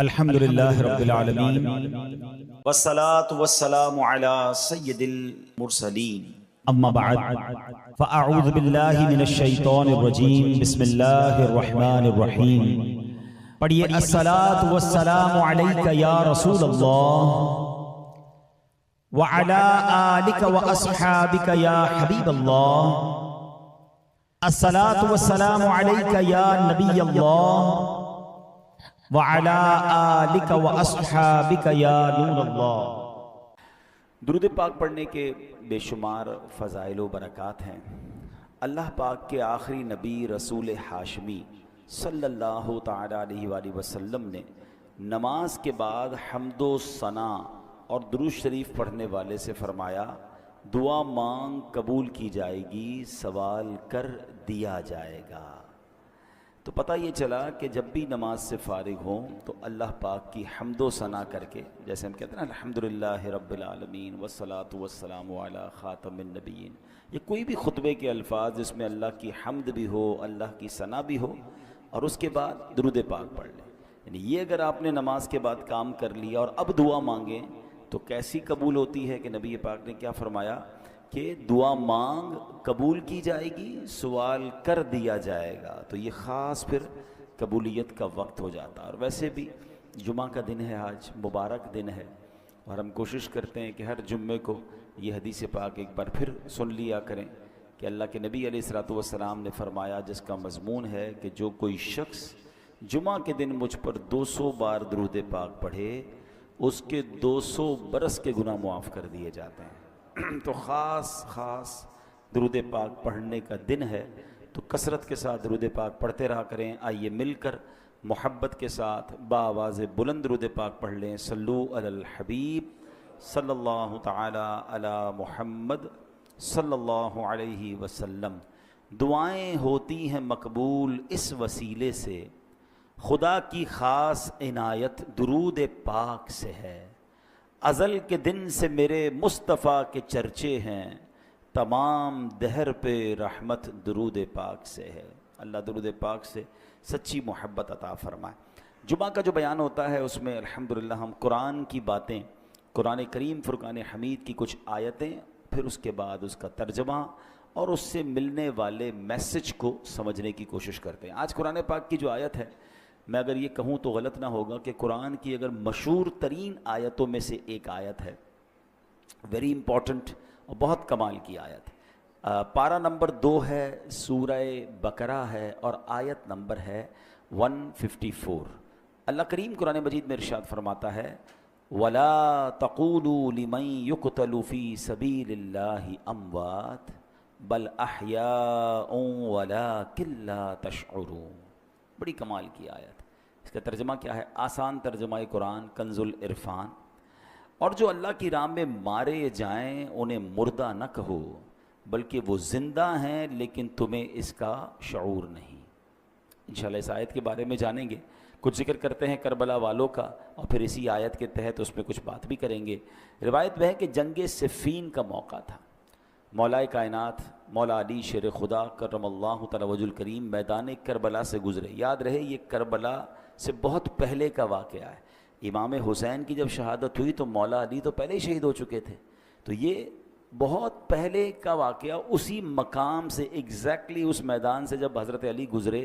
الحمدللہ رب العالمین والصلاة والسلام على سید المرسلین اما بعد فاعوذ باللہ من الشیطان الرجیم بسم اللہ الرحمن الرحیم پڑھیے الصلاة والسلام علیک یا رسول اللہ وعلی آلک واصحابک یا حبیب اللہ الصلاة والسلام علیک یا نبی اللہ وعلی آلک واصحابک یا نور اللہ۔ درود پاک پڑھنے کے بے شمار فضائل و برکات ہیں۔ اللہ پاک کے آخری نبی رسول ہاشمی صلی اللہ تعالی علیہ وآلہ وسلم نے نماز کے بعد حمد و ثنا اور درود شریف پڑھنے والے سے فرمایا، دعا مانگ قبول کی جائے گی، سوال کر دیا جائے گا۔ تو پتہ یہ چلا کہ جب بھی نماز سے فارغ ہوں تو اللہ پاک کی حمد و ثنا کر کے، جیسے ہم کہتے ہیں نا الحمدللہ رب العالمین والصلاة والسلام علی خاتم النبیین، یہ کوئی بھی خطبے کے الفاظ جس میں اللہ کی حمد بھی ہو، اللہ کی ثنا بھی ہو، اور اس کے بعد درود پاک پڑھ لیں، یعنی یہ اگر آپ نے نماز کے بعد کام کر لیا اور اب دعا مانگیں تو کیسی قبول ہوتی ہے کہ نبی پاک نے کیا فرمایا کہ دعا مانگ قبول کی جائے گی، سوال کر دیا جائے گا۔ تو یہ خاص پھر قبولیت کا وقت ہو جاتا ہے۔ اور ویسے بھی جمعہ کا دن ہے، آج مبارک دن ہے، اور ہم کوشش کرتے ہیں کہ ہر جمعے کو یہ حدیث پاک ایک بار پھر سن لیا کریں کہ اللہ کے نبی علیہ الصلوۃ والسلام نے فرمایا، جس کا مضمون ہے کہ جو کوئی شخص جمعہ کے دن مجھ پر 200 بار درود پاک پڑھے اس کے 200 برس کے گناہ معاف کر دیے جاتے ہیں۔ تو خاص درود پاک پڑھنے کا دن ہے، تو کثرت کے ساتھ درود پاک پڑھتے رہا کریں۔ آئیے مل کر محبت کے ساتھ بآواز بلند درود پاک پڑھ لیں۔ صلو علی الحبیب صلی اللہ تعالی علی محمد صلی اللہ علیہ وسلم۔ دعائیں ہوتی ہیں مقبول اس وسیلے سے، خدا کی خاص عنایت درود پاک سے ہے۔ ازل کے دن سے میرے مصطفیٰ کے چرچے ہیں، تمام دہر پہ رحمت درود پاک سے ہے۔ اللہ درود پاک سے سچی محبت عطا فرمائے۔ جمعہ کا جو بیان ہوتا ہے اس میں الحمدللہ ہم قرآن کی باتیں، قرآن کریم فرقان حمید کی کچھ آیتیں، پھر اس کے بعد اس کا ترجمہ اور اس سے ملنے والے میسج کو سمجھنے کی کوشش کرتے ہیں۔ آج قرآن پاک کی جو آیت ہے، میں اگر یہ کہوں تو غلط نہ ہوگا کہ قرآن کی اگر مشہور ترین آیتوں میں سے ایک آیت ہے، ویری امپورٹنٹ اور بہت کمال کی آیت ہے۔ پارہ نمبر 2 ہے، سورہ بقرہ ہے، اور آیت نمبر ہے 154۔ اللہ کریم قرآن مجید میں ارشاد فرماتا ہے، وَلَا تَقُولُوا لِمَن يُقْتَلُ فِي سَبِيلِ اللَّهِ أَمْوَاتٌ بَلْ أَحْيَاءٌ وَلَٰكِن لَّا تَشْعُرُونَ۔ بڑی کمال کی آیت۔ اس کا ترجمہ کیا ہے؟ آسان ترجمہ قرآن کنز العرفان۔ اور جو اللہ کی راہ میں مارے جائیں انہیں مردہ نہ کہو، بلکہ وہ زندہ ہیں لیکن تمہیں اس کا شعور نہیں۔ انشاءاللہ اس آیت کے بارے میں جانیں گے، کچھ ذکر کرتے ہیں کربلا والوں کا، اور پھر اسی آیت کے تحت اس میں کچھ بات بھی کریں گے۔ روایت میں ہے کہ جنگ صفین کا موقع تھا، مولا کائنات مولا علی شیر خدا کرم اللہ تعالی وجہ الکریم میدان کربلا سے گزرے۔ یاد رہے یہ کربلا سے بہت پہلے کا واقعہ ہے۔ امام حسین کی جب شہادت ہوئی تو مولا علی تو پہلے ہی شہید ہو چکے تھے، تو یہ بہت پہلے کا واقعہ۔ اسی مقام سے ایگزیکٹلی اس میدان سے جب حضرت علی گزرے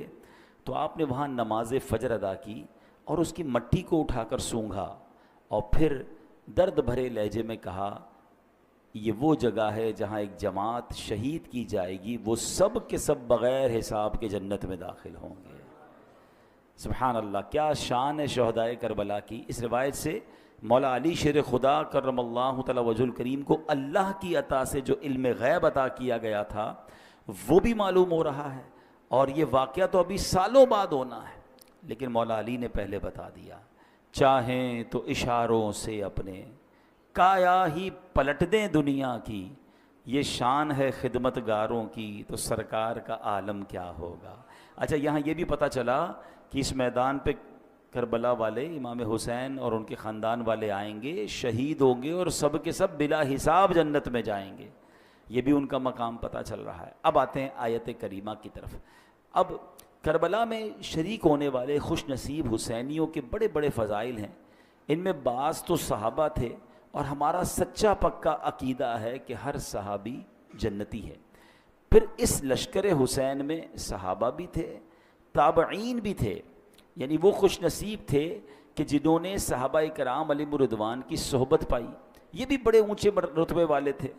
تو آپ نے وہاں نماز فجر ادا کی اور اس کی مٹی کو اٹھا کر سونگھا، اور پھر درد بھرے لہجے میں کہا، یہ وہ جگہ ہے جہاں ایک جماعت شہید کی جائے گی، وہ سب کے سب بغیر حساب کے جنت میں داخل ہوں گے۔ سبحان اللہ، کیا شان ہے شہدائے کربلا کی۔ اس روایت سے مولا علی شیر خدا کرم اللہ تعالی وجہ الکریم کو اللہ کی عطا سے جو علم غیب عطا کیا گیا تھا وہ بھی معلوم ہو رہا ہے، اور یہ واقعہ تو ابھی سالوں بعد ہونا ہے، لیکن مولا علی نے پہلے بتا دیا۔ چاہیں تو اشاروں سے اپنے کایا ہی پلٹ دیں دنیا کی، یہ شان ہے خدمت گاروں کی، تو سرکار کا عالم کیا ہوگا۔ اچھا، یہاں یہ بھی پتہ چلا کہ اس میدان پہ کربلا والے امام حسین اور ان کے خاندان والے آئیں گے، شہید ہوں گے، اور سب کے سب بلا حساب جنت میں جائیں گے۔ یہ بھی ان کا مقام پتہ چل رہا ہے۔ اب آتے ہیں آیت کریمہ کی طرف۔ اب کربلا میں شریک ہونے والے خوش نصیب حسینیوں کے بڑے بڑے فضائل ہیں. ان میں بعض تو صحابہ تھے اور ہمارا سچا پکا عقیدہ ہے کہ ہر صحابی جنتی ہے. پھر اس لشکر حسین میں صحابہ بھی تھے, تابعین بھی تھے, یعنی وہ خوش نصیب تھے کہ جنہوں نے صحابہ کرام علیہم رضوان کی صحبت پائی. یہ بھی بڑے اونچے رتبے والے تھے.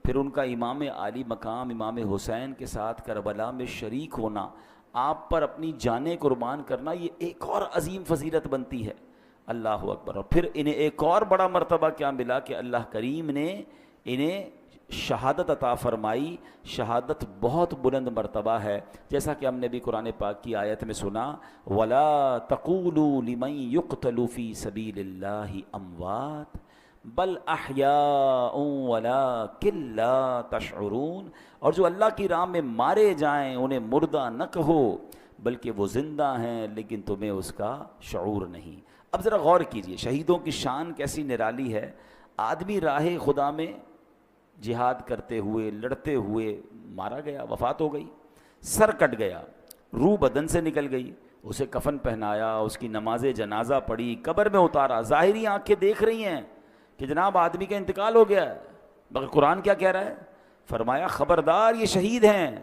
پھر ان کا امام عالی مقام امام حسین کے ساتھ کربلا میں شریک ہونا, آپ پر اپنی جانیں قربان کرنا, یہ ایک اور عظیم فضیلت بنتی ہے. اللہ اکبر. اور پھر انہیں ایک اور بڑا مرتبہ کیا ملا کہ اللہ کریم نے انہیں شہادت عطا فرمائی. شہادت بہت بلند مرتبہ ہے, جیسا کہ ہم نے بھی قرآن پاک کی آیت میں سنا, وَلَا تَقُولُوا لِمَن يُقْتَلُ فِي سَبِيلِ اللَّهِ أَمْوَاتٌ بَلْ أَحْيَاءٌ وَلَٰكِن لَّا تَشْعُرُونَ. اور جو اللہ کی راہ میں مارے جائیں انہیں مردہ نہ کہو, بلکہ وہ زندہ ہیں لیکن تمہیں اس کا شعور نہیں. اب ذرا غور کیجئے, شہیدوں کی شان کیسی نرالی ہے. آدمی راہ خدا میں جہاد کرتے ہوئے لڑتے ہوئے مارا گیا, وفات ہو گئی, سر کٹ گیا, روح بدن سے نکل گئی, اسے کفن پہنایا, اس کی نماز جنازہ پڑھی, قبر میں اتارا. ظاہری آنکھیں دیکھ رہی ہیں کہ جناب آدمی کا انتقال ہو گیا ہے, مگر قرآن کیا کہہ رہا ہے؟ فرمایا خبردار یہ شہید ہیں,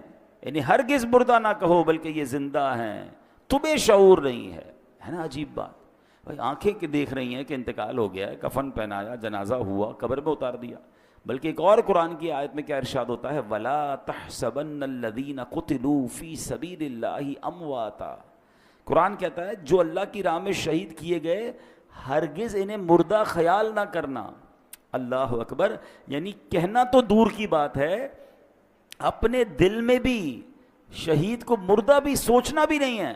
یعنی ہرگز مردہ نہ کہو بلکہ یہ زندہ ہیں, تمہیں شعور نہیں ہے. ہے نا عجیب بات بھائی, آنکھیں کہ دیکھ رہی ہیں کہ انتقال ہو گیا ہے, کفن پہنایا, جنازہ ہوا, قبر میں اتار دیا. بلکہ ایک اور قرآن کی آیت میں کیا ارشاد ہوتا ہے, وَلَا تَحْسَبَنَّ الَّذِينَ قُتِلُوا فِي سَبِيلِ اللَّهِ أَمْوَاتًا. قرآن کہتا ہے جو اللہ کی راہ میں شہید کیے گئے ہرگز انہیں مردہ خیال نہ کرنا. اللہ اکبر. یعنی کہنا تو دور کی بات ہے, اپنے دل میں بھی شہید کو مردہ بھی سوچنا بھی نہیں ہے.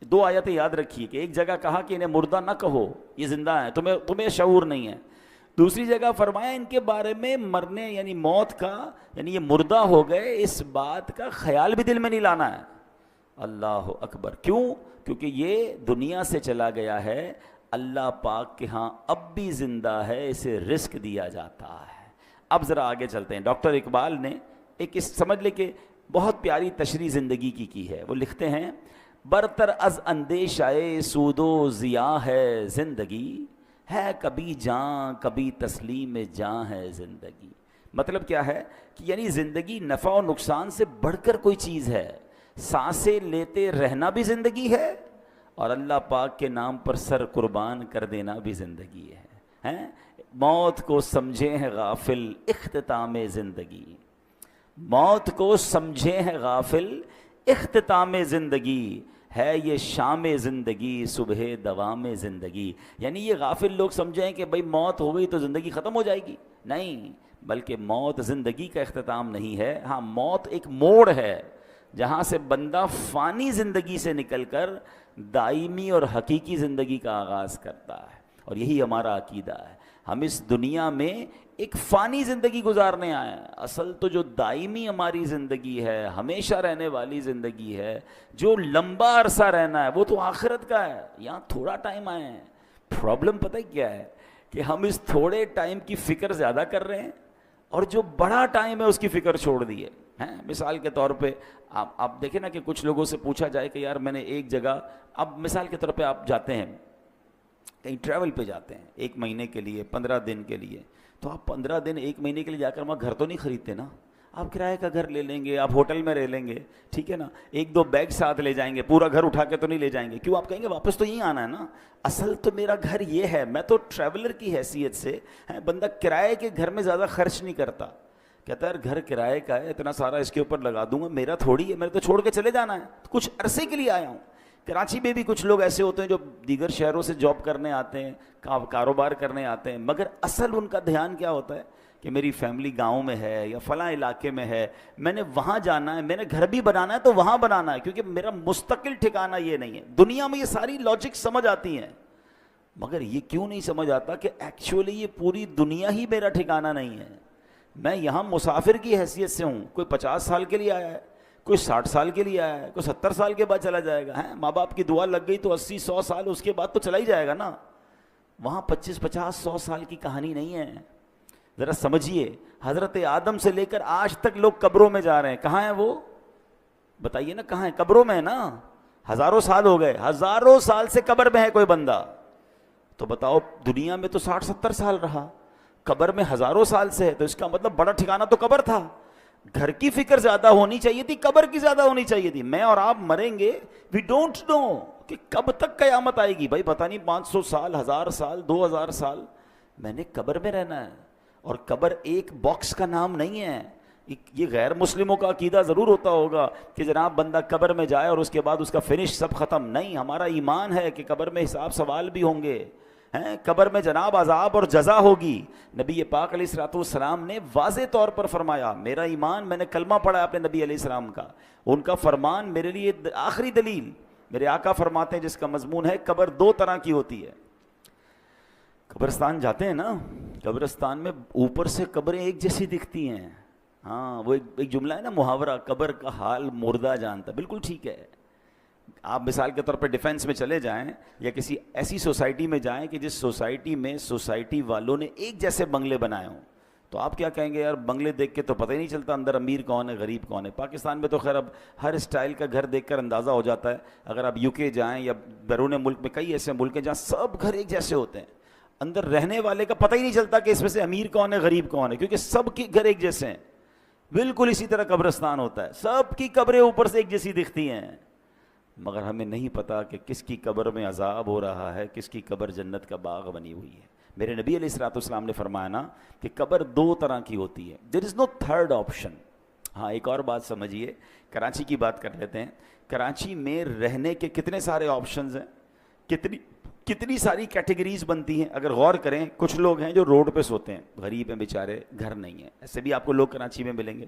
دو آیتیں یاد رکھیے کہ ایک جگہ کہا کہ انہیں مردہ نہ کہو, یہ زندہ ہیں, تمہیں شعور نہیں ہے. دوسری جگہ فرمایا ان کے بارے میں مرنے یعنی موت کا, یعنی یہ مردہ ہو گئے, اس بات کا خیال بھی دل میں نہیں لانا ہے. اللہ اکبر. کیوں؟ کیونکہ یہ دنیا سے چلا گیا ہے, اللہ پاک کے ہاں اب بھی زندہ ہے, اسے رزق دیا جاتا ہے. اب ذرا آگے چلتے ہیں. ڈاکٹر اقبال نے ایک سمجھ لے کہ بہت پیاری تشریح زندگی کی ہے. وہ لکھتے ہیں, برتر از اندیشہ سود و ضیاء ہے زندگی, ہے کبھی جاں کبھی تسلیم جاں ہے زندگی. مطلب کیا ہے کہ یعنی زندگی نفع و نقصان سے بڑھ کر کوئی چیز ہے. سانسیں لیتے رہنا بھی زندگی ہے, اور اللہ پاک کے نام پر سر قربان کر دینا بھی زندگی ہے. موت کو سمجھے ہیں غافل اختتام زندگی, موت کو سمجھے ہیں غافل اختتام زندگی, ہے یہ شام زندگی صبح دوام زندگی. یعنی یہ غافل لوگ سمجھیں کہ بھئی موت ہو گئی تو زندگی ختم ہو جائے گی. نہیں, بلکہ موت زندگی کا اختتام نہیں ہے. ہاں, موت ایک موڑ ہے جہاں سے بندہ فانی زندگی سے نکل کر دائمی اور حقیقی زندگی کا آغاز کرتا ہے. اور یہی ہمارا عقیدہ ہے. ہم اس دنیا میں ایک فانی زندگی گزارنے آئے ہیں. اصل تو جو دائمی ہماری زندگی ہے, ہمیشہ رہنے والی زندگی ہے, جو لمبا عرصہ رہنا ہے, وہ تو آخرت کا ہے. یہاں تھوڑا ٹائم آئے ہیں. پرابلم پتہ کیا ہے کہ ہم اس تھوڑے ٹائم کی فکر زیادہ کر رہے ہیں, اور جو بڑا ٹائم ہے اس کی فکر چھوڑ دی ہے. مثال کے طور پہ آپ دیکھیں نا کہ کچھ لوگوں سے پوچھا جائے کہ یار میں نے ایک جگہ, اب مثال کے طور پہ آپ جاتے ہیں کہیں ٹریول پہ جاتے ہیں 1 مہینے کے لیے, 15 دن کے لیے, تو آپ 15 دن 1 مہینے کے لیے جا کر وہاں گھر تو نہیں خریدتے نا. آپ کرائے کا گھر لے لیں گے, آپ ہوٹل میں رہ لیں گے, ٹھیک ہے نا, 1-2 بیگ ساتھ لے جائیں گے, پورا گھر اٹھا کے تو نہیں لے جائیں گے. کیوں؟ آپ کہیں گے واپس تو یہیں آنا ہے نا. اصل تو میرا گھر یہ ہے, میں تو ٹریولر کی حیثیت سے, بندہ کرائے کے گھر میں زیادہ خرچ نہیں کرتا. کہتا ہے یار گھر کرائے کا ہے, اتنا سارا اس کے اوپر لگا دوں گا, میرا تھوڑی ہے, میرے تو چھوڑ کے چلے جانا ہے, کچھ عرصے کے لیے آیا ہوں. کراچی میں بھی کچھ لوگ ایسے ہوتے ہیں جو دیگر شہروں سے جاب کرنے آتے ہیں, کاروبار کرنے آتے ہیں, مگر اصل ان کا دھیان کیا ہوتا ہے کہ میری فیملی گاؤں میں ہے یا فلاں علاقے میں ہے, میں نے وہاں جانا ہے, میں نے گھر بھی بنانا ہے تو وہاں بنانا ہے, کیونکہ میرا مستقل ٹھکانہ یہ نہیں ہے. دنیا میں یہ ساری لاجک سمجھ آتی ہیں, مگر یہ کیوں نہیں سمجھ آتا کہ ایکچولی یہ پوری دنیا ہی میرا ٹھکانہ نہیں ہے. میں یہاں مسافر کی حیثیت سے ہوں. کوئی 50 سال کے لیے آیا ہے, کوئی 60 سال کے لیے آیا ہے, کوئی 70 سال کے بعد چلا جائے گا. ماں باپ کی دعا لگ گئی تو 80-100 سال اس کے بعد تو چلا ہی جائے گا نا. وہاں 25-50-100 سال کی کہانی نہیں ہے. ذرا سمجھیے, حضرت آدم سے لے کر آج تک لوگ قبروں میں جا رہے ہیں. کہاں ہیں وہ؟ بتائیے نا, کہاں ہیں؟ قبروں میں ہے نا. ہزاروں سال ہو گئے، ہزاروں سال سے قبر میں ہے کوئی بندہ، تو بتاؤ دنیا میں تو 60-70 سال رہا، قبر میں ہزاروں سال سے ہے، تو اس کا مطلب بڑا ٹھکانہ تو قبر تھا. گھر کی فکر زیادہ ہونی چاہیے تھی، قبر کی زیادہ ہونی چاہیے تھی. میں اور آپ مریں گے، وی ڈونٹ نو کہ کب تک قیامت آئے گی. بھائی پتہ نہیں 500 سال، 1000 سال، 2000 سال میں نے قبر میں رہنا ہے. اور قبر ایک باکس کا نام نہیں ہے. یہ غیر مسلموں کا عقیدہ ضرور ہوتا ہوگا کہ جناب بندہ قبر میں جائے اور اس کے بعد اس کا فنش سب ختم. نہیں، ہمارا ایمان ہے کہ قبر میں حساب سوال بھی ہوں گے، قبر میں جناب عذاب اور جزا ہوگی. نبی پاک علیہ الصلوۃ والسلام نے واضح طور پر فرمایا، میرا ایمان، میں نے کلمہ پڑھا اپنے نبی علیہ السلام کا، ان کا فرمان میرے لیے آخری دلیل. میرے آقا فرماتے ہیں جس کا مضمون ہے قبر 2 طرح کی ہوتی ہے. قبرستان جاتے ہیں نا، قبرستان میں اوپر سے قبریں ایک جیسی دکھتی ہیں. ہاں، وہ ایک جملہ ہے نا، محاورہ، قبر کا حال مردہ جانتا. بالکل ٹھیک ہے. آپ مثال کے طور پہ ڈیفینس میں چلے جائیں یا کسی ایسی سوسائٹی میں جائیں کہ جس سوسائٹی میں سوسائٹی والوں نے ایک جیسے بنگلے بنائے ہوں، تو آپ کیا کہیں گے؟ یار بنگلے دیکھ کے تو پتہ ہی نہیں چلتا اندر امیر کون ہے غریب کون ہے. پاکستان میں تو خیر اب ہر اسٹائل کا گھر دیکھ کر اندازہ ہو جاتا ہے. اگر آپ یو کے جائیں یا بیرون ملک میں کئی ایسے ملک ہیں جہاں سب گھر ایک جیسے ہوتے ہیں، اندر رہنے والے کا پتہ ہی نہیں چلتا کہ اس میں سے امیر کون ہے غریب کون ہے، کیونکہ سب کے گھر ایک جیسے ہیں. بالکل اسی طرح قبرستان ہوتا ہے، سب کی قبریں اوپر سے ایک جیسی دکھتی ہیں، مگر ہمیں نہیں پتا کہ کس کی قبر میں عذاب ہو رہا ہے، کس کی قبر جنت کا باغ بنی ہوئی ہے. میرے نبی علیہ الصلوۃ والسلام نے فرمایا نا کہ قبر 2 طرح کی ہوتی ہے. دیر از نو تھرڈ آپشن. ہاں، ایک اور بات سمجھیے، کراچی کی بات کر لیتے ہیں. کراچی میں رہنے کے کتنے سارے آپشنز ہیں، کتنی ساری کیٹیگریز بنتی ہیں. اگر غور کریں، کچھ لوگ ہیں جو روڈ پہ سوتے ہیں، غریب ہیں بیچارے، گھر نہیں ہیں. ایسے بھی آپ کو لوگ کراچی میں ملیں گے.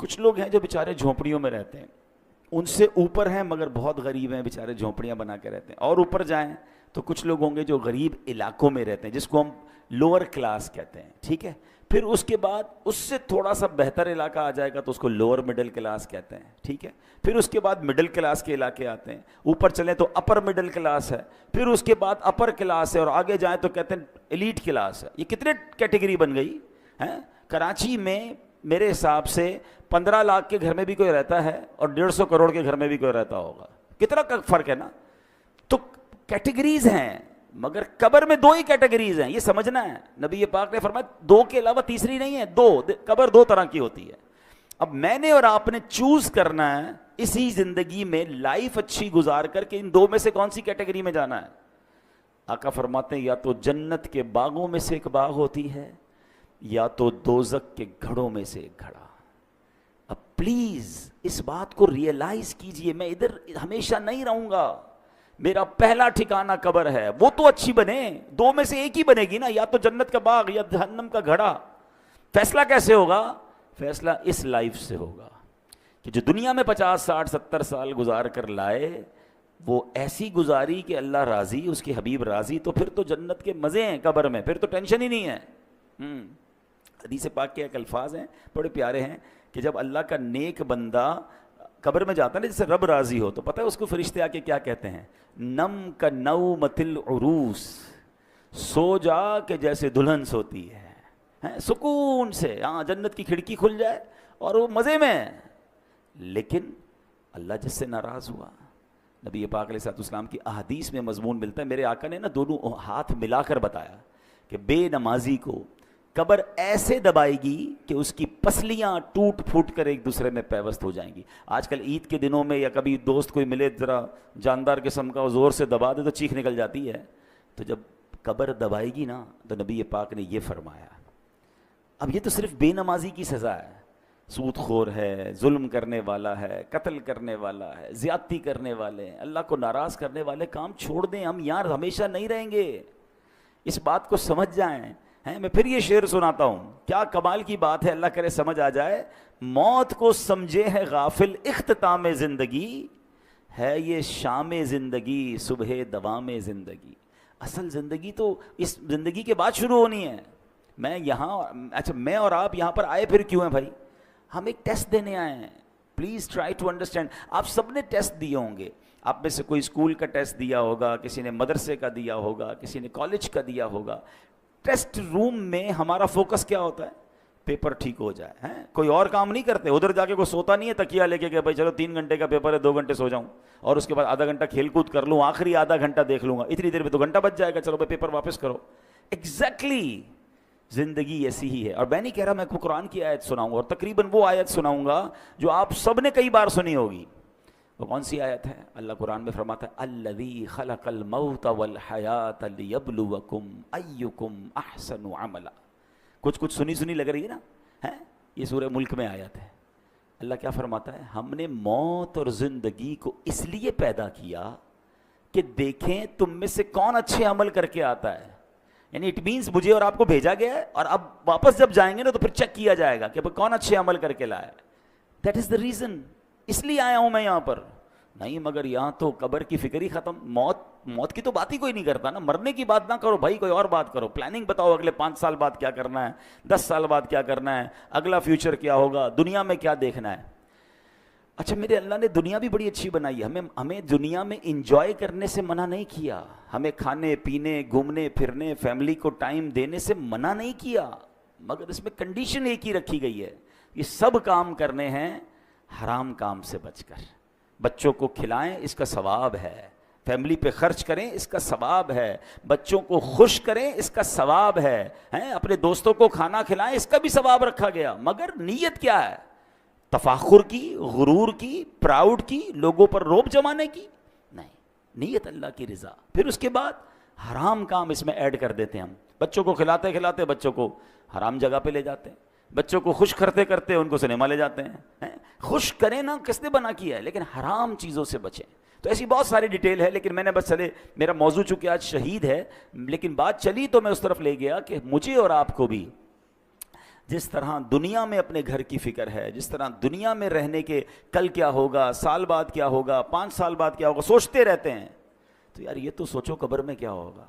کچھ لوگ ہیں جو بیچارے جھونپڑیوں میں رہتے ہیں، ان سے اوپر ہیں مگر بہت غریب ہیں، بیچارے جھونپڑیاں بنا کے رہتے ہیں. اور اوپر جائیں تو کچھ لوگ ہوں گے جو غریب علاقوں میں رہتے ہیں، جس کو ہم لوور کلاس کہتے ہیں. ٹھیک ہے. پھر اس کے بعد اس سے تھوڑا سا بہتر علاقہ آ جائے گا تو اس کو لوور مڈل کلاس کہتے ہیں. ٹھیک ہے. پھر اس کے بعد مڈل کلاس کے علاقے آتے ہیں. اوپر چلیں تو اپر مڈل کلاس ہے. پھر اس کے بعد اپر کلاس ہے، اور آگے جائیں تو کہتے ہیں ایلیٹ کلاس ہے. یہ کتنے کیٹیگری بن گئی ہیں. کراچی میں میرے حساب سے 15 لاکھ کے گھر میں بھی کوئی رہتا ہے اور 150 کروڑ کے گھر میں بھی کوئی رہتا ہوگا. کتنا فرق ہے نا. تو کیٹیگریز ہیں، مگر قبر میں 2 ہی کیٹیگریز ہیں، یہ سمجھنا ہے. نبی پاک نے فرمایا 2 کے علاوہ تیسری نہیں ہے. 2 قبر 2 طرح کی ہوتی ہے. اب میں نے اور آپ نے چوز کرنا ہے اسی زندگی میں لائف اچھی گزار کر کے ان 2 میں سے کون سی کیٹیگری میں جانا ہے. آقا فرماتے ہیں یا تو جنت کے باغوں میں سے ایک باغ ہوتی ہے، یا تو دوزخ کے گھڑوں میں سے ایک گھڑا. اب پلیز اس بات کو ریئلائز کیجئے، میں ادھر ہمیشہ نہیں رہوں گا. میرا پہلا ٹھکانہ قبر ہے، وہ تو اچھی بنے، 2 میں سے ایک ہی بنے گی نا، یا تو جنت کا باغ یا جہنم کا گھڑا. فیصلہ کیسے ہوگا؟ فیصلہ اس لائف سے ہوگا کہ جو دنیا میں 50 60 70 سال گزار کر لائے، وہ ایسی گزاری کہ اللہ راضی، اس کے حبیب راضی، تو پھر تو جنت کے مزے ہیں قبر میں، پھر تو ٹینشن ہی نہیں ہے. حدیث پاک کے ایک الفاظ ہیں بڑے پیارے ہیں کہ جب اللہ کا نیک بندہ قبر میں جاتا ہے نا، جیسے رب راضی ہو، تو پتہ ہے اس کو فرشتے آ کے کیا کہتے ہیں؟ نم کا نومۃ العروس، سو جا کہ جیسے دلہن سوتی ہے، سکون سے. ہاں، جنت کی کھڑکی کھل جائے اور وہ مزے میں. لیکن اللہ جس سے ناراض ہوا، نبی پاک علیہ السلام کی احادیث میں مضمون ملتا ہے. میرے آقا نے نا دونوں ہاتھ ملا کر بتایا کہ بے نمازی کو قبر ایسے دبائے گی کہ اس کی پسلیاں ٹوٹ پھوٹ کر ایک دوسرے میں پیوست ہو جائیں گی. آج کل عید کے دنوں میں یا کبھی دوست کوئی ملے ذرا جاندار قسم کا، زور سے دبا دے تو چیخ نکل جاتی ہے. تو جب قبر دبائے گی نا تو نبی پاک نے یہ فرمایا. اب یہ تو صرف بے نمازی کی سزا ہے، سود خور ہے، ظلم کرنے والا ہے، قتل کرنے والا ہے، زیادتی کرنے والے ہیں، اللہ کو ناراض کرنے والے کام چھوڑ دیں. ہم یار ہمیشہ نہیں رہیں گے، اس بات کو سمجھ جائیں. میں پھر یہ شعر سناتا ہوں، کیا کمال کی بات ہے، اللہ کرے سمجھ آ جائے. موت کو سمجھے ہے غافل اختتام زندگی، ہے یہ شام زندگی صبح دوام زندگی. اصل زندگی تو اس زندگی کے بعد شروع ہونی ہے. میں اور آپ یہاں پر آئے پھر کیوں ہیں بھائی؟ ہم ایک ٹیسٹ دینے آئے ہیں. Please try to understand. آپ سب نے ٹیسٹ دیے ہوں گے. آپ میں سے کوئی اسکول کا ٹیسٹ دیا ہوگا، کسی نے مدرسے کا دیا ہوگا، کسی نے کالج کا دیا ہوگا. ٹیسٹ روم میں ہمارا فوکس کیا ہوتا ہے؟ پیپر ٹھیک ہو جائے ہیں. کوئی اور کام نہیں کرتے, ادھر جا کے کوئی سوتا نہیں ہے تکیہ لے کے کہ بھائی چلو 3 گھنٹے کا پیپر ہے 2 گھنٹے سو جاؤں اور اس کے بعد آدھا گھنٹہ کھیل کود کر لوں, آخری آدھا گھنٹہ دیکھ لوں گا, اتنی دیر میں 2 گھنٹہ بچ جائے گا, چلو بھائی پیپر واپس کرو. ایگزیکٹلی زندگی ایسی ہی ہے. اور میں نہیں کہہ رہا میں کو قرآن کی آیت سناؤں گا, اور تقریباً وہ آیت سناؤں گا جو آپ سب نے کئی بار سنی ہوگی. وہ کون سی آیت ہے؟ اللہ قرآن میں فرماتا ہے الذی خلق الموت والحیات لیبلوکم ایکم احسن عملا. کچھ سنی لگ رہی ہے نا, ہے یہ سورہ ملک میں آیت ہے. اللہ کیا فرماتا ہے, ہم نے موت اور زندگی کو اس لیے پیدا کیا کہ دیکھیں تم میں سے کون اچھے عمل کر کے آتا ہے. یعنی اٹ مینس مجھے اور آپ کو بھیجا گیا ہے, اور اب واپس جب جائیں گے نا تو پھر چیک کیا جائے گا کہ کون اچھے عمل کر کے لایا. دیٹ از دا ریزن, اس لیے آیا ہوں میں یہاں پر. نہیں مگر یہاں تو قبر کی فکر ہی ختم, موت کی تو بات ہی کوئی نہیں کرتا نا. مرنے کی بات نہ کرو بھائی, کوئی اور بات کرو. پلاننگ بتاؤ اگلے 5 سال بعد کیا کرنا ہے, 10 سال بعد کیا کرنا ہے, اگلا فیوچر کیا ہوگا, دنیا میں کیا دیکھنا ہے. اچھا میرے اللہ نے دنیا بھی بڑی اچھی بنائی ہے, ہمیں دنیا میں انجوائے کرنے سے منع نہیں کیا, ہمیں کھانے پینے گھومنے پھرنے فیملی کو ٹائم دینے سے منع نہیں کیا, مگر اس میں کنڈیشن ایک ہی رکھی گئی ہے, یہ سب کام کرنے ہیں حرام کام سے بچ کر. بچوں کو کھلائیں اس کا ثواب ہے, فیملی پہ خرچ کریں اس کا ثواب ہے, بچوں کو خوش کریں اس کا ثواب ہے, اپنے دوستوں کو کھانا کھلائیں اس کا بھی ثواب رکھا گیا. مگر نیت کیا ہے؟ تفاخر کی, غرور کی, پراؤڈ کی, لوگوں پر روب جمانے کی نہیں. نیت اللہ کی رضا. پھر اس کے بعد حرام کام اس میں ایڈ کر دیتے ہیں ہم. بچوں کو کھلاتے کھلاتے بچوں کو حرام جگہ پہ لے جاتے ہیں, بچوں کو خوش کرتے کرتے ان کو سنیما لے جاتے ہیں. خوش کریں نا, کس نے بنا کیا ہے, لیکن حرام چیزوں سے بچیں. تو ایسی بہت ساری ڈیٹیل ہے, لیکن میں نے بس چلے, میرا موضوع چونکہ آج شہید ہے, لیکن بات چلی تو میں اس طرف لے گیا کہ مجھے اور آپ کو بھی جس طرح دنیا میں اپنے گھر کی فکر ہے, جس طرح دنیا میں رہنے کے کل کیا ہوگا, سال بعد کیا ہوگا, 5 سال بعد کیا ہوگا, سوچتے رہتے ہیں. تو یار یہ تو سوچو قبر میں کیا ہوگا,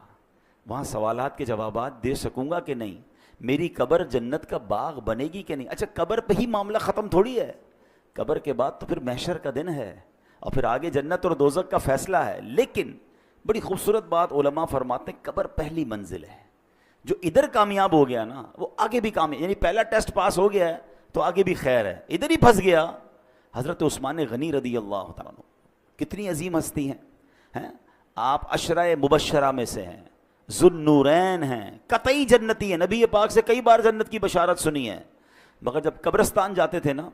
وہاں سوالات کے جوابات دے سکوں گا کہ نہیں, میری قبر جنت کا باغ بنے گی کہ نہیں. اچھا قبر پہ ہی معاملہ ختم تھوڑی ہے, قبر کے بعد تو پھر محشر کا دن ہے, اور پھر آگے جنت اور دوزخ کا فیصلہ ہے. لیکن بڑی خوبصورت بات علماء فرماتے ہیں, قبر پہلی منزل ہے. جو ادھر کامیاب ہو گیا نا وہ آگے بھی کامیاب, یعنی پہلا ٹیسٹ پاس ہو گیا ہے تو آگے بھی خیر ہے. ادھر ہی پھنس گیا. حضرت عثمان غنی رضی اللہ تعالیٰ عنہ کتنی عظیم ہستی ہیں, آپ عشرہ مبشرہ میں سے ہیں, ذوالنورین ہیں, قطعی جنتی ہیں, نبی پاک سے کئی بار جنت کی بشارت سنی ہے. مگر جب قبرستان جاتے تھے نا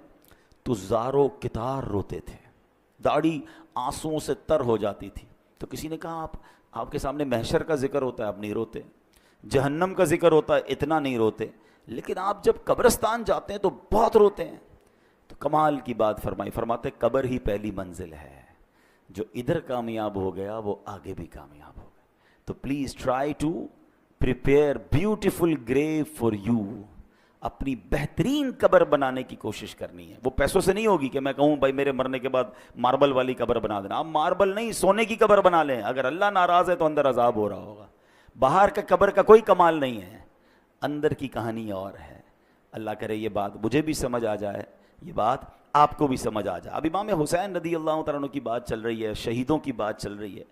تو زارو کتار روتے تھے, داڑھی آنسوؤں سے تر ہو جاتی تھی. تو کسی نے کہا آپ کے سامنے محشر کا ذکر ہوتا ہے آپ نہیں روتے, جہنم کا ذکر ہوتا ہے اتنا نہیں روتے, لیکن آپ جب قبرستان جاتے ہیں تو بہت روتے ہیں. تو کمال کی بات فرمائی, فرماتے قبر ہی پہلی منزل ہے, جو ادھر کامیاب ہو گیا وہ آگے بھی کامیاب ہو گیا. تو please try to prepare beautiful grave for you. اپنی بہترین قبر بنانے کی کوشش کرنی ہے. وہ پیسوں سے نہیں ہوگی کہ میں کہوں بھائی میرے مرنے کے بعد ماربل والی قبر بنا دینا. آپ ماربل نہیں سونے کی قبر بنا لیں, اگر اللہ ناراض ہے تو اندر عذاب ہو رہا ہوگا. باہر کا قبر کا کوئی کمال نہیں ہے, اندر کی کہانی اور ہے. اللہ کرے یہ بات مجھے بھی سمجھ آ جائے, یہ بات آپ کو بھی سمجھ آ جائے. اب امام حسین رضی اللہ تعالیٰ عنہ کی بات چل رہی ہے, شہیدوں کی بات چل رہی ہے.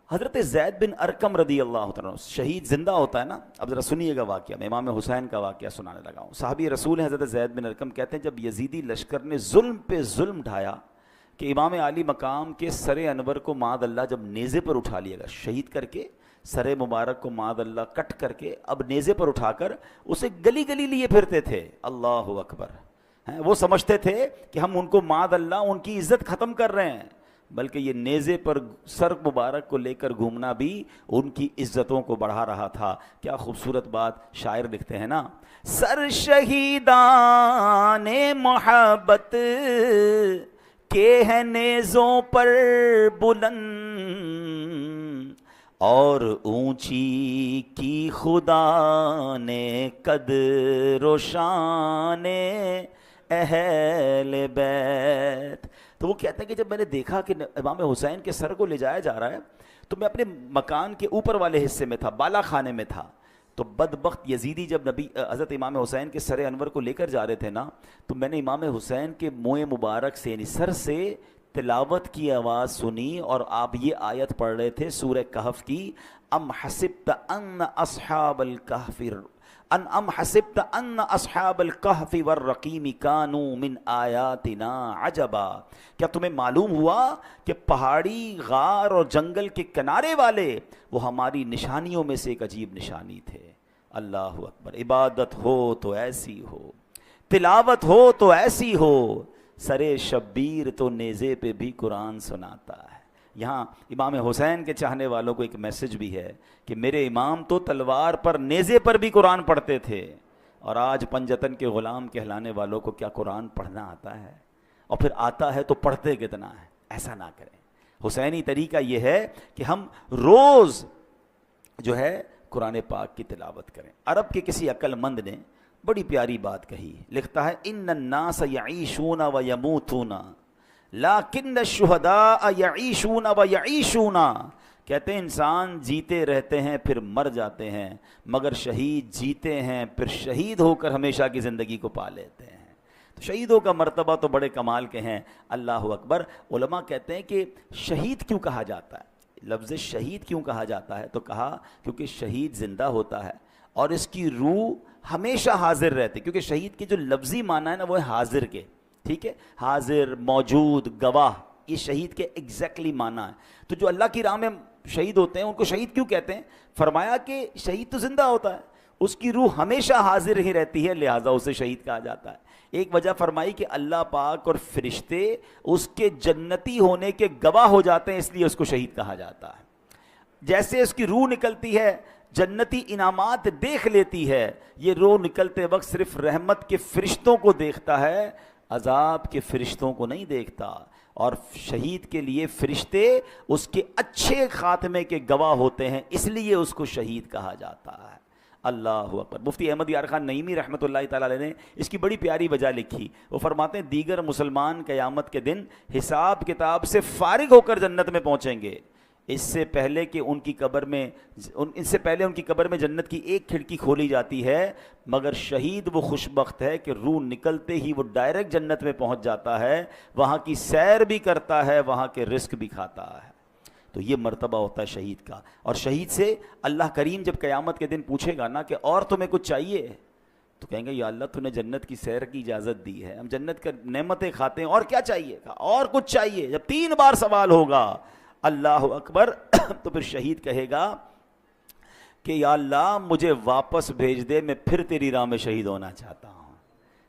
حضرت زید بن ارقم رضی اللہ تعالیٰ عنہ, شہید زندہ ہوتا ہے نا. اب ذرا سنیے گا واقعہ, میں امام حسین کا واقعہ سنانے لگا ہوں. صحابی رسول ہیں حضرت زید بن ارقم, کہتے ہیں جب یزیدی لشکر نے ظلم پہ ظلم ڈھایا کہ امام عالی مقام کے سر انور کو معاذ اللہ جب نیزے پر اٹھا لیا گیا, شہید کر کے سر مبارک کو معاذ اللہ کٹ کر کے اب نیزے پر اٹھا کر اسے گلی گلی لیے پھرتے تھے. اللہ اکبر. وہ سمجھتے تھے کہ ہم ان کو معاذ اللہ ان کی عزت ختم کر رہے ہیں, بلکہ یہ نیزے پر سر مبارک کو لے کر گھومنا بھی ان کی عزتوں کو بڑھا رہا تھا. کیا خوبصورت بات شاعر لکھتے ہیں نا, سر شہیدان محبت کے ہیں نیزوں پر بلند, اور اونچی کی خدا نے قدر و شان اہل بیت. تو وہ کہتے ہیں کہ جب میں نے دیکھا کہ امام حسین کے سر کو لے جایا جا رہا ہے تو میں اپنے مکان کے اوپر والے حصے میں تھا, بالا خانے میں تھا. تو بدبخت یزیدی جب حضرت امام حسین کے سر انور کو لے کر جا رہے تھے نا, تو میں نے امام حسین کے منہ مبارک سے یعنی سر سے تلاوت کی آواز سنی اور آپ یہ آیت پڑھ رہے تھے سورہ کہف کی، ام حسبت ان اصحاب الکہف ام حسبت ان اصحاب الکہف والرقیم کانوا من آیاتنا عجبا، کیا تمہیں معلوم ہوا کہ پہاڑی، غار اور جنگل کے کنارے والے وہ ہماری نشانیوں میں سے ایک عجیب نشانی تھے۔ اللہ اکبر۔ عبادت ہو تو ایسی ہو، تلاوت ہو تو ایسی ہو، سرے شبیر تو نیزے پہ بھی قرآن سناتا ہے۔ یہاں امام حسین کے چاہنے والوں کو ایک میسج بھی ہے کہ میرے امام تو تلوار پر، نیزے پر بھی قرآن پڑھتے تھے، اور آج پنجتن کے غلام کہلانے والوں کو کیا قرآن پڑھنا آتا ہے؟ اور پھر آتا ہے تو پڑھتے کتنا ہے؟ ایسا نہ کریں۔ حسینی طریقہ یہ ہے کہ ہم روز جو ہے قرآن پاک کی تلاوت کریں۔ عرب کے کسی عقل مند نے بڑی پیاری بات کہی، لکھتا ہے ان الناس یعیشون و یموتون لیکن الشہداء یعیشون و یعیشون، کہتے ہیں انسان جیتے رہتے ہیں پھر مر جاتے ہیں، مگر شہید جیتے ہیں پھر شہید ہو کر ہمیشہ کی زندگی کو پا لیتے ہیں۔ تو شہیدوں کا مرتبہ تو بڑے کمال کے ہیں۔ اللہ اکبر۔ علماء کہتے ہیں کہ شہید کیوں کہا جاتا ہے، لفظ شہید کیوں کہا جاتا ہے، تو کہا کیونکہ شہید زندہ ہوتا ہے اور اس کی روح ہمیشہ حاضر رہتی، کیونکہ شہید کے جو لفظی معنی ہے نا وہ ہے حاضر کے، ٹھیک ہے، حاضر، موجود، گواہ، یہ شہید کے ایگزیکٹلی معنی ہے۔ تو جو اللہ کی راہ میں شہید ہوتے ہیں ان کو شہید کیوں کہتے ہیں؟ فرمایا کہ شہید تو زندہ ہوتا ہے، اس کی روح ہمیشہ حاضر ہی رہتی ہے، لہٰذا اسے شہید کہا جاتا ہے۔ ایک وجہ فرمائی کہ اللہ پاک اور فرشتے اس کے جنتی ہونے کے گواہ ہو جاتے ہیں، اس لیے اس کو شہید کہا جاتا ہے۔ جیسے اس کی روح نکلتی ہے، جنتی انعامات دیکھ لیتی ہے، یہ روح نکلتے وقت صرف رحمت کے فرشتوں کو دیکھتا ہے، عذاب کے فرشتوں کو نہیں دیکھتا، اور شہید کے لیے فرشتے اس کے اچھے خاتمے کے گواہ ہوتے ہیں، اس لیے اس کو شہید کہا جاتا ہے۔ اللہ اکبر۔ مفتی احمد یار خان نعیمی رحمۃ اللہ تعالی علیہ نے اس کی بڑی پیاری وجہ لکھی، وہ فرماتے ہیں دیگر مسلمان قیامت کے دن حساب کتاب سے فارغ ہو کر جنت میں پہنچیں گے، اس سے پہلے ان کی قبر میں جنت کی ایک کھڑکی کھولی جاتی ہے، مگر شہید وہ خوش بخت ہے کہ روح نکلتے ہی وہ ڈائریکٹ جنت میں پہنچ جاتا ہے، وہاں کی سیر بھی کرتا ہے، وہاں کے رزق بھی کھاتا ہے۔ تو یہ مرتبہ ہوتا ہے شہید کا۔ اور شہید سے اللہ کریم جب قیامت کے دن پوچھے گا نا کہ اور تمہیں کچھ چاہیے، تو کہیں گے یا اللہ تو نے جنت کی سیر کی اجازت دی ہے، ہم جنت کے نعمتیں کھاتے ہیں، اور کیا چاہیے؟ اور کچھ چاہیے۔ جب 3 بار سوال ہوگا اللہ اکبر تو پھر شہید کہے گا کہ یا اللہ مجھے واپس بھیج دے، میں پھر تیری راہ میں شہید ہونا چاہتا ہوں۔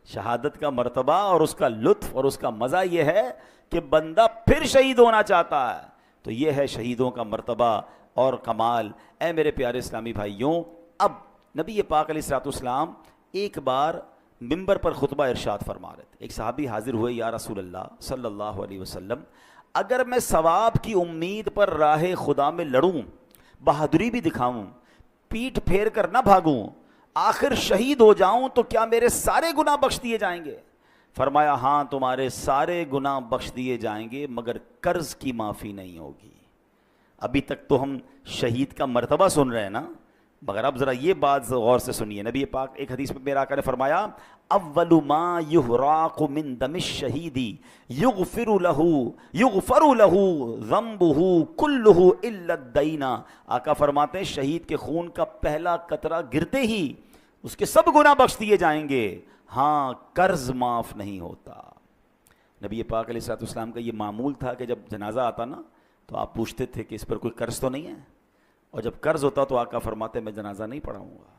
شہادت کا مرتبہ اور اس کا لطف اور اس کا مزہ یہ ہے کہ بندہ پھر شہید ہونا چاہتا ہے۔ تو یہ ہے شہیدوں کا مرتبہ اور کمال۔ اے میرے پیارے اسلامی بھائیوں، اب نبی پاک علیہ الصلوۃ والسلام ایک بار ممبر پر خطبہ ارشاد فرما رہے تھے۔ ایک صحابی حاضر ہوئے، یا رسول اللہ صلی اللہ علیہ وسلم، اگر میں ثواب کی امید پر راہ خدا میں لڑوں، بہادری بھی دکھاؤں، پیٹھ پھیر کر نہ بھاگوں، آخر شہید ہو جاؤں تو کیا میرے سارے گناہ بخش دیے جائیں گے؟ فرمایا ہاں تمہارے سارے گناہ بخش دیے جائیں گے، مگر قرض کی معافی نہیں ہوگی۔ ابھی تک تو ہم شہید کا مرتبہ سن رہے ہیں نا، مگر اب ذرا یہ بات غور سے سنیے۔ نبی پاک ایک حدیث میں میرا آقا نے فرمایا اول ما یحراق من دم الشہید یغفر له ذنبه كله الا الدین۔ آقا فرماتے ہیں شہید کے خون کا پہلا قطرہ گرتے ہی اس کے سب گناہ بخش دیے جائیں گے، ہاں قرض معاف نہیں ہوتا۔ نبی پاک علیہ الصلوۃ والسلام کا یہ معمول تھا کہ جب جنازہ آتا نا تو آپ پوچھتے تھے کہ اس پر کوئی قرض تو نہیں ہے، اور جب قرض ہوتا تو آقا فرماتے میں جنازہ نہیں پڑھاؤں گا،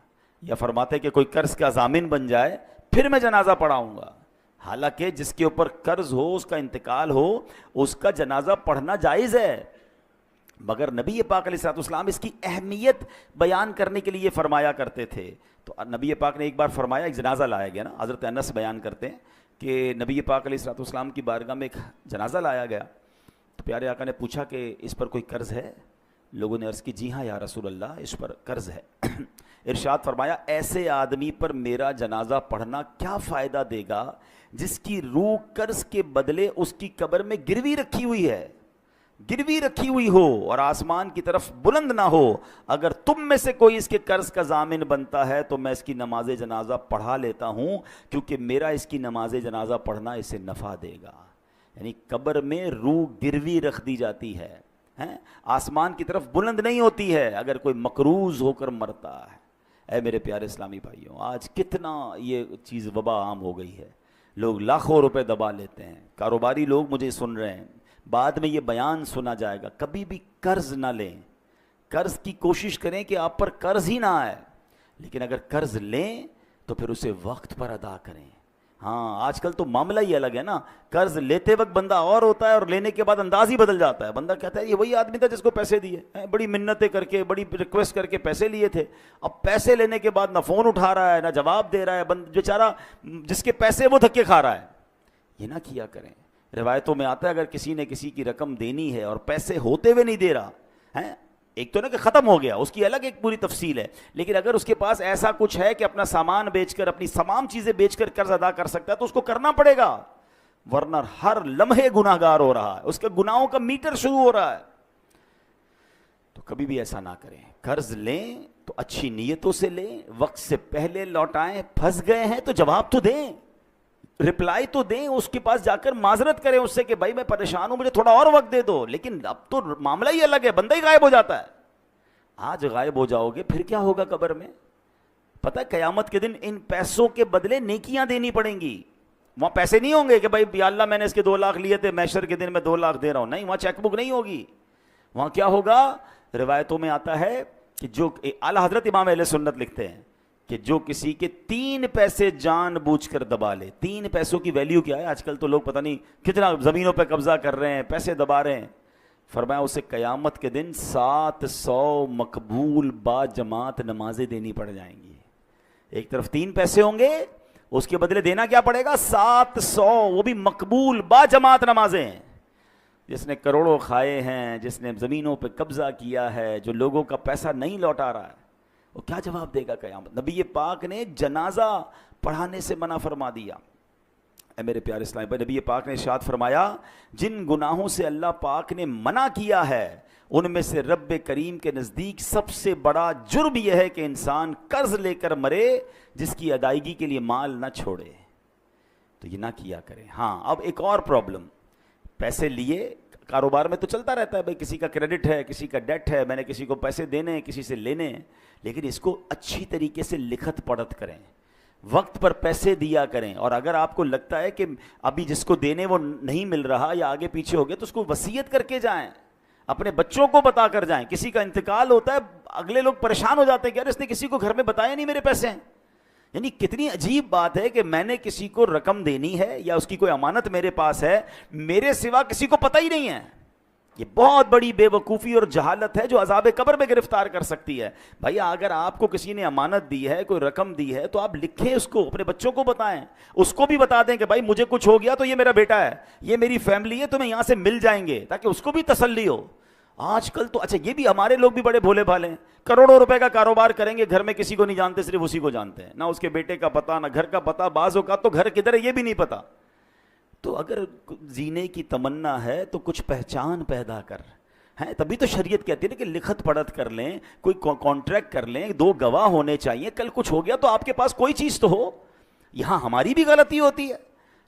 یا فرماتے کہ کوئی قرض کا ضامن بن جائے پھر میں جنازہ پڑھاؤں گا۔ حالانکہ جس کے اوپر قرض ہو، اس کا انتقال ہو، اس کا جنازہ پڑھنا جائز ہے، مگر نبی پاک علیہ الصلوۃ والسلام اس کی اہمیت بیان کرنے کے لیے فرمایا کرتے تھے۔ تو نبی پاک نے ایک بار فرمایا، ایک جنازہ لایا گیا نا، حضرت انس بیان کرتے ہیں کہ نبی پاک علیہ الصلوۃ والسلام کی بارگاہ میں ایک جنازہ لایا گیا، تو پیارے آقا نے پوچھا کہ اس پر کوئی قرض ہے؟ لوگوں نے عرض کی جی ہاں یا رسول اللہ اس پر قرض ہے۔ ارشاد فرمایا ایسے آدمی پر میرا جنازہ پڑھنا کیا فائدہ دے گا جس کی روح قرض کے بدلے اس کی قبر میں گروی رکھی ہوئی ہے، گروی رکھی ہوئی ہو اور آسمان کی طرف بلند نہ ہو۔ اگر تم میں سے کوئی اس کے قرض کا ضامن بنتا ہے تو میں اس کی نماز جنازہ پڑھا لیتا ہوں، کیونکہ میرا اس کی نماز جنازہ پڑھنا اسے نفع دے گا۔ یعنی قبر میں روح گروی رکھ دی جاتی ہے، آسمان کی طرف بلند نہیں ہوتی ہے اگر کوئی مقروض ہو کر مرتا ہے۔ اے میرے پیارے اسلامی بھائیوں، آج کتنا یہ چیز وبا عام ہو گئی ہے، لوگ لاکھوں روپے دبا لیتے ہیں۔ کاروباری لوگ مجھے سن رہے ہیں، بعد میں یہ بیان سنا جائے گا، کبھی بھی قرض نہ لیں، قرض کی کوشش کریں کہ آپ پر قرض ہی نہ آئے، لیکن اگر قرض لیں تو پھر اسے وقت پر ادا کریں۔ ہاں آج کل تو معاملہ ہی الگ ہے نا، قرض لیتے وقت بندہ اور ہوتا ہے اور لینے کے بعد انداز ہی بدل جاتا ہے۔ بندہ کہتا ہے یہ وہی آدمی تھا جس کو پیسے دیے، بڑی منتیں کر کے بڑی ریکویسٹ کر کے پیسے لیے تھے، اب پیسے لینے کے بعد نہ فون اٹھا رہا ہے نہ جواب دے رہا ہے، بیچارہ جس کے پیسے وہ دھکے کھا رہا ہے۔ یہ نہ کیا کریں۔ روایتوں میں آتا ہے اگر کسی نے کسی کی رقم دینی ہے اور پیسے ہوتے ہوئے نہیں دے رہا ہے، ایک تو نا کہ ختم ہو گیا، اس کی الگ ایک پوری تفصیل ہے، لیکن اگر اس کے پاس ایسا کچھ ہے کہ اپنا سامان بیچ کر اپنی تمام چیزیں بیچ کر قرض ادا کر سکتا ہے تو اس کو کرنا پڑے گا، ورنہ ہر لمحے گناہ گار ہو رہا ہے، اس کے گناہوں کا میٹر شروع ہو رہا ہے۔ تو کبھی بھی ایسا نہ کریں، قرض لیں تو اچھی نیتوں سے لیں، وقت سے پہلے لوٹائیں، پھنس گئے ہیں تو جواب تو دیں، رپلائی تو دیں، اس کے پاس جا کر معذرت کریں اس سے کہ بھائی میں پریشان ہوں، مجھے تھوڑا اور وقت دے دو، لیکن اب تو معاملہ ہی الگ ہے، بندہ ہی غائب ہو جاتا ہے۔ آج غائب ہو جاؤ گے پھر کیا ہوگا قبر میں؟ پتہ ہے قیامت کے دن ان پیسوں کے بدلے نیکیاں دینی پڑیں گی۔ وہاں پیسے نہیں ہوں گے کہ بھائی یا اللہ میں نے اس کے 2 لاکھ لیے تھے، محشر کے دن میں 2 لاکھ دے رہا ہوں، نہیں، وہاں چیک بک نہیں ہوگی۔ وہاں کیا ہوگا؟ روایتوں میں آتا ہے کہ جو اعلیٰ حضرت امام اہل سنت لکھتے ہیں کہ جو کسی کے 3 پیسے جان بوجھ کر دبا لے، 3 پیسوں کی ویلیو کیا ہے؟ آج کل تو لوگ پتہ نہیں کتنا زمینوں پہ قبضہ کر رہے ہیں، پیسے دبا رہے ہیں۔ فرمایا اسے قیامت کے دن 700 مقبول با جماعت نمازیں دینی پڑ جائیں گی۔ ایک طرف 3 پیسے ہوں گے، اس کے بدلے دینا کیا پڑے گا؟ 700، وہ بھی مقبول با جماعت نمازیں۔ جس نے کروڑوں کھائے ہیں، جس نے زمینوں پہ قبضہ کیا ہے، جو لوگوں کا پیسہ نہیں لوٹا رہا ہے، وہ کیا جواب دے گا قیامت؟ نبی پاک نے جنازہ پڑھانے سے منع فرما دیا۔ اے میرے پیارے اسلام بھائی، نبی پاک نے ارشاد فرمایا جن گناہوں سے اللہ پاک نے منع کیا ہے ان میں سے رب کریم کے نزدیک سب سے بڑا جرم یہ ہے کہ انسان قرض لے کر مرے جس کی ادائیگی کے لیے مال نہ چھوڑے۔ تو یہ نہ کیا کریں۔ ہاں اب ایک اور پرابلم، پیسے لیے، کاروبار میں تو چلتا رہتا ہے بھائی، کسی کا کریڈٹ ہے، کسی کا ڈیٹ ہے، میں نے کسی کو پیسے دینے ہیں، کسی سے لینے ہیں، لیکن اس کو اچھی طریقے سے لکھت پڑھت کریں، وقت پر پیسے دیا کریں، اور اگر آپ کو لگتا ہے کہ ابھی جس کو دینے وہ نہیں مل رہا یا آگے پیچھے ہو گیا تو اس کو وصیت کر کے جائیں، اپنے بچوں کو بتا کر جائیں۔ کسی کا انتقال ہوتا ہے، اگلے لوگ پریشان ہو جاتے ہیں کہ یار اس نے کسی کو گھر میں بتایا نہیں میرے پیسے ہیں۔ یعنی کتنی عجیب بات ہے کہ میں نے کسی کو رقم دینی ہے یا اس کی کوئی امانت میرے پاس ہے، میرے سوا کسی کو پتہ ہی نہیں ہے۔ یہ بہت بڑی بے وقوفی اور جہالت ہے جو عذاب قبر میں گرفتار کر سکتی ہے۔ بھائی اگر آپ کو کسی نے امانت دی ہے، کوئی رقم دی ہے، تو آپ لکھیں اس کو، اپنے بچوں کو بتائیں، اس کو بھی بتا دیں کہ بھائی مجھے کچھ ہو گیا تو یہ میرا بیٹا ہے، یہ میری فیملی ہے، تمہیں یہاں سے مل جائیں گے، تاکہ اس کو بھی تسلی ہو۔ آج کل تو اچھا یہ بھی ہمارے لوگ بھی بڑے بھولے بھالے ہیں، کروڑوں روپے کا کاروبار کریں گے، گھر میں کسی کو نہیں جانتے، صرف اسی کو جانتے ہیں، نہ اس کے بیٹے کا پتہ، نہ گھر کا پتہ، بعض اوقات تو گھر کدھر ہے یہ بھی نہیں پتہ۔ تو اگر جینے کی تمنا ہے تو کچھ پہچان پیدا کر ہیں، تبھی تو شریعت کہتی ہے کہ لکھت پڑھت کر لیں، کوئی کانٹریکٹ کر لیں، 2 گواہ ہونے چاہیے، کل کچھ ہو گیا تو آپ کے پاس کوئی چیز تو ہو۔ یہاں ہماری بھی غلطی ہوتی ہے،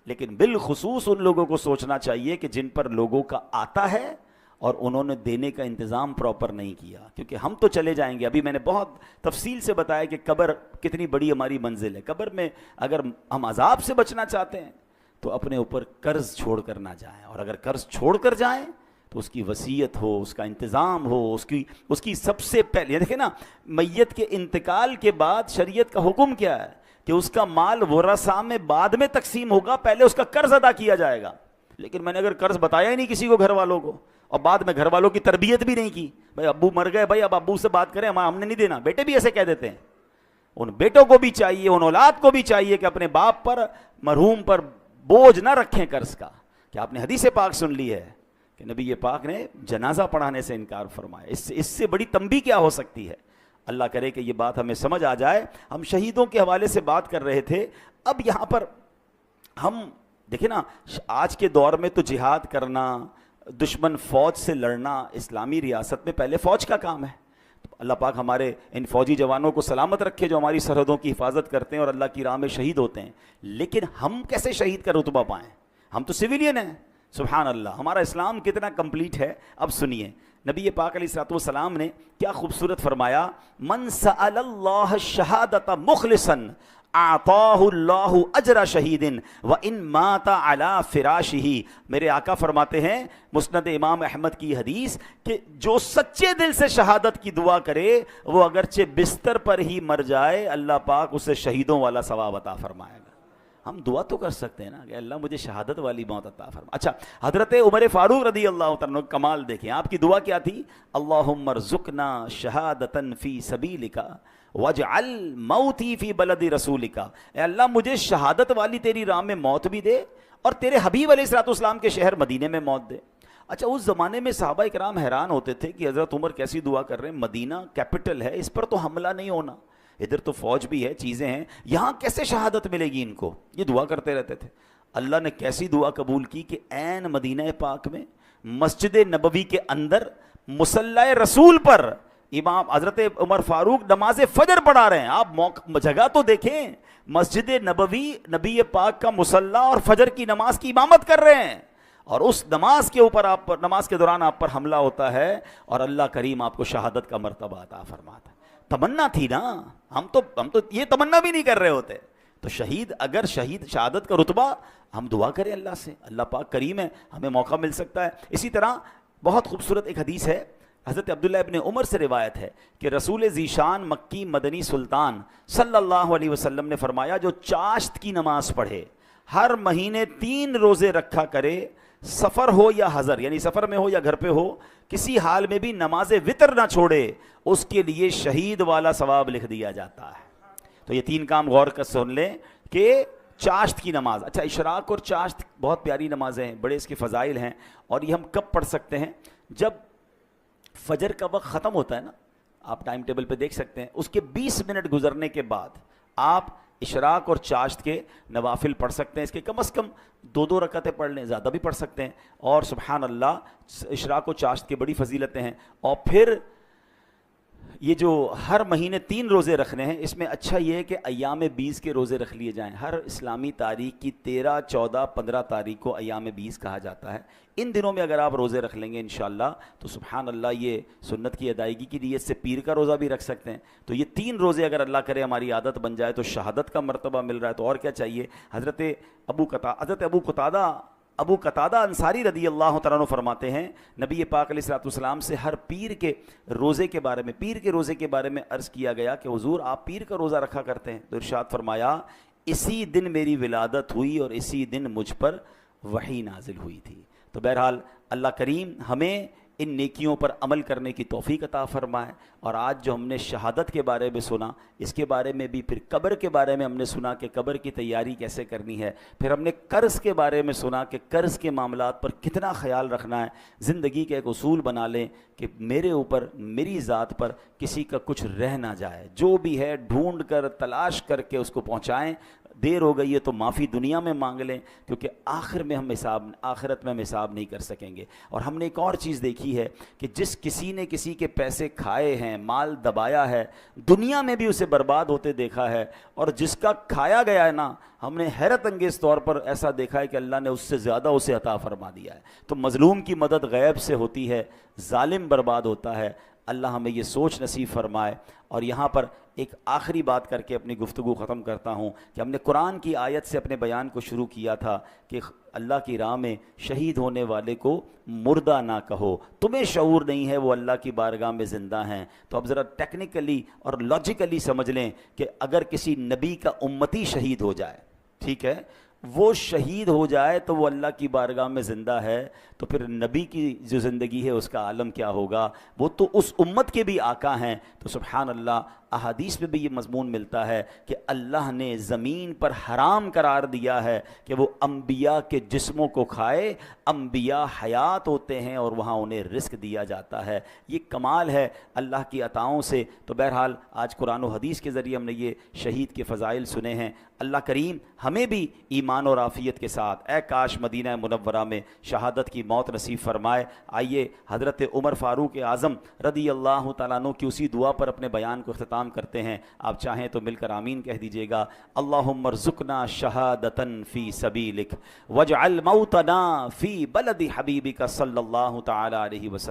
لیکن بالخصوص ان لوگوں کو سوچنا چاہیے کہ جن پر لوگوں کا آتا ہے اور انہوں نے دینے کا انتظام پراپر نہیں کیا، کیونکہ ہم تو چلے جائیں گے۔ ابھی میں نے بہت تفصیل سے بتایا کہ قبر کتنی بڑی ہماری منزل ہے۔ قبر میں اگر ہم عذاب سے بچنا چاہتے ہیں تو اپنے اوپر قرض چھوڑ کر نہ جائیں، اور اگر قرض چھوڑ کر جائیں تو اس کی وصیت ہو، اس کا انتظام ہو، اس کی سب سے پہلے دیکھیں نا، میت کے انتقال کے بعد شریعت کا حکم کیا ہے کہ اس کا مال ورثاء میں بعد میں تقسیم ہوگا، پہلے اس کا قرض ادا کیا جائے گا۔ لیکن میں نے اگر قرض بتایا ہی نہیں کسی کو، گھر والوں کو، اور بعد میں گھر والوں کی تربیت بھی نہیں کی، بھائی ابو مر گئے، بھائی اب ابو سے بات کریں، ہم نے نہیں دینا، بیٹے بھی ایسے کہہ دیتے ہیں۔ ان بیٹوں کو بھی چاہیے، ان اولاد کو بھی چاہیے کہ اپنے باپ پر، مرحوم پر بوجھ نہ رکھیں قرض کا۔ کہ آپ نے حدیث پاک سن لی ہے کہ نبی پاک نے جنازہ پڑھانے سے انکار فرمایا، اس سے بڑی تنبیہ کیا ہو سکتی ہے؟ اللہ کرے کہ یہ بات ہمیں سمجھ آ جائے۔ ہم شہیدوں کے حوالے سے بات کر رہے تھے، اب یہاں پر ہم دیکھیں نا، آج کے دور میں تو جہاد کرنا، دشمن فوج سے لڑنا اسلامی ریاست میں پہلے فوج کا کام ہے۔ تو اللہ پاک ہمارے ان فوجی جوانوں کو سلامت رکھے جو ہماری سرحدوں کی حفاظت کرتے ہیں اور اللہ کی راہ میں شہید ہوتے ہیں۔ لیکن ہم کیسے شہید کا رتبہ پائیں؟ ہم تو سویلین ہیں، سبحان اللہ، ہمارا اسلام کتنا کمپلیٹ ہے. اب سنیے نبی پاک علیہ الصلوۃ والسلام نے کیا خوبصورت فرمایا، من سأل اللہ الشہادۃ مخلصا اعطاہ اللہ اجر شہید وان مات علی فراشہ. میرے آقا فرماتے ہیں مسند امام احمد کی حدیث کہ جو سچے دل سے شہادت کی دعا کرے وہ اگرچہ بستر پر ہی مر جائے اللہ پاک اسے شہیدوں والا ثواب عطا فرمائے گا. ہم دعا تو کر سکتے ہیں نا کہ اللہ مجھے شہادت والی موت عطا فرما. اچھا حضرت عمر فاروق رضی اللہ تعالیٰ عنہ کمال دیکھیں، آپ کی دعا کیا تھی، اللہم ارزقنا شہادتا فی سبیلک واجعل موتی فی بلد رسولک. اے اللہ مجھے شہادت والی تیری راہ میں موت بھی دے اور تیرے حبیب علیہ الصلوۃ والسلام کے شہر مدینے میں موت دے. اچھا اس زمانے میں صحابہ اکرام حیران ہوتے تھے کہ حضرت عمر کیسی دعا کر رہے ہیں، مدینہ کیپٹل ہے، اس پر تو حملہ نہیں ہونا، ادھر تو فوج بھی ہے، چیزیں ہیں، یہاں کیسے شہادت ملے گی ان کو. یہ دعا کرتے رہتے تھے. اللہ نے کیسی دعا قبول کی کہ عین مدینہ پاک میں مسجد نبوی کے اندر مصلی رسول پر امام حضرت عمر فاروق نماز فجر پڑھا رہے ہیں. آپ جگہ تو دیکھیں، مسجد نبوی، نبی پاک کا مصلی اور فجر کی نماز کی امامت کر رہے ہیں، اور اس نماز کے اوپر آپ پر، نماز کے دوران آپ پر حملہ ہوتا ہے اور اللہ کریم آپ کو شہادت کا مرتبہ عطا فرماتا ہے. تمنا تھی نا، ہم تو یہ تمنا بھی نہیں کر رہے ہوتے. تو شہید، اگر شہادت کا رتبہ، ہم دعا کریں اللہ سے، اللہ پاک کریم ہے، ہمیں موقع مل سکتا ہے. اسی طرح بہت خوبصورت ایک حدیث ہے، حضرت عبداللہ ابن عمر سے روایت ہے کہ رسول ذیشان مکی مدنی سلطان صلی اللہ علیہ وسلم نے فرمایا جو چاشت کی نماز پڑھے، ہر مہینے 3 روزے رکھا کرے، سفر ہو یا حضر، یعنی سفر میں ہو یا گھر پہ ہو، کسی حال میں بھی نماز وطر نہ چھوڑے، اس کے لیے شہید والا ثواب لکھ دیا جاتا ہے. تو یہ 3 کام غور کر سن لیں کہ چاشت کی نماز. اچھا اشراق اور چاشت بہت پیاری نمازیں ہیں، بڑے اس کے فضائل ہیں، اور یہ ہم کب پڑھ سکتے ہیں، جب فجر کا وقت ختم ہوتا ہے نا، آپ ٹائم ٹیبل پہ دیکھ سکتے ہیں، اس کے 20 منٹ گزرنے کے بعد آپ اشراق اور چاشت کے نوافل پڑھ سکتے ہیں. اس کے کم از کم 2 رکعتیں پڑھ لیں، زیادہ بھی پڑھ سکتے ہیں. اور سبحان اللہ اشراق و چاشت کی بڑی فضیلتیں ہیں. اور پھر یہ جو ہر مہینے 3 روزے رکھنے ہیں، اس میں اچھا یہ ہے کہ ایام 20 کے روزے رکھ لیے جائیں. ہر اسلامی تاریخ کی 13، 14، 15 تاریخ کو ایام 20 کہا جاتا ہے. ان دنوں میں اگر آپ روزے رکھ لیں گے انشاءاللہ تو سبحان اللہ یہ سنت کی ادائیگی کی نیت سے پیر کا روزہ بھی رکھ سکتے ہیں. تو یہ 3 روزے اگر اللہ کرے ہماری عادت بن جائے تو شہادت کا مرتبہ مل رہا ہے، تو اور کیا چاہیے. حضرت ابو قتادہ انصاری رضی اللہ تعالیٰ عنہ فرماتے ہیں نبی پاک علیہ الصلوۃ والسلام سے ہر پیر کے روزے کے بارے میں عرض کیا گیا کہ حضور آپ پیر کا روزہ رکھا کرتے ہیں، تو ارشاد فرمایا اسی دن میری ولادت ہوئی اور اسی دن مجھ پر وحی نازل ہوئی تھی. تو بہرحال اللہ کریم ہمیں ان نیکیوں پر عمل کرنے کی توفیق عطا فرمائے. اور آج جو ہم نے شہادت کے بارے میں سنا، اس کے بارے میں بھی، پھر قبر کے بارے میں ہم نے سنا کہ قبر کی تیاری کیسے کرنی ہے، پھر ہم نے قرض کے بارے میں سنا کہ قرض کے معاملات پر کتنا خیال رکھنا ہے. زندگی کا ایک اصول بنا لیں کہ میرے اوپر، میری ذات پر کسی کا کچھ رہ نہ جائے، جو بھی ہے ڈھونڈ کر تلاش کر کے اس کو پہنچائیں. دیر ہو گئی ہے تو معافی دنیا میں مانگ لیں، کیونکہ آخرت میں ہم حساب نہیں کر سکیں گے. اور ہم نے ایک اور چیز دیکھی ہے کہ جس کسی نے کسی کے پیسے کھائے ہیں، مال دبایا ہے، دنیا میں بھی اسے برباد ہوتے دیکھا ہے، اور جس کا کھایا گیا ہے نا، ہم نے حیرت انگیز طور پر ایسا دیکھا ہے کہ اللہ نے اس سے زیادہ اسے عطا فرما دیا ہے. تو مظلوم کی مدد غیب سے ہوتی ہے، ظالم برباد ہوتا ہے. اللہ ہمیں یہ سوچ نصیب فرمائے. اور یہاں پر ایک آخری بات کر کے اپنی گفتگو ختم کرتا ہوں کہ ہم نے قرآن کی آیت سے اپنے بیان کو شروع کیا تھا کہ اللہ کی راہ میں شہید ہونے والے کو مردہ نہ کہو، تمہیں شعور نہیں ہے وہ اللہ کی بارگاہ میں زندہ ہیں. تو اب ذرا ٹیکنیکلی اور لاجیکلی سمجھ لیں کہ اگر کسی نبی کا امتی شہید ہو جائے، ٹھیک ہے، وہ شہید ہو جائے تو وہ اللہ کی بارگاہ میں زندہ ہے، تو پھر نبی کی جو زندگی ہے اس کا عالم کیا ہوگا. وہ تو اس امت کے بھی آقا ہیں. تو سبحان اللہ احادیث میں بھی یہ مضمون ملتا ہے کہ اللہ نے زمین پر حرام قرار دیا ہے کہ وہ انبیاء کے جسموں کو کھائے. انبیاء حیات ہوتے ہیں اور وہاں انہیں رزق دیا جاتا ہے. یہ کمال ہے اللہ کی عطاؤں سے. تو بہرحال آج قرآن و حدیث کے ذریعے ہم نے یہ شہید کے فضائل سنے ہیں. اللہ کریم ہمیں بھی ایمان اور عافیت کے ساتھ اے کاش مدینہ منورہ میں شہادت کی موت نصیب فرمائے. آئیے حضرت عمر فاروق اعظم رضی اللہ تعالیٰ عنہ کی اسی دعا پر اپنے بیان کو اختتام سلام کرتے ہیں، آپ چاہیں تو مل کر آمین کہہ دیجئے گا۔ اللہم ارزقنا شہادتن فی سبیلک واجعل موتنا فی بلد حبیبک صلی اللہ تعالی علیہ وسلم۔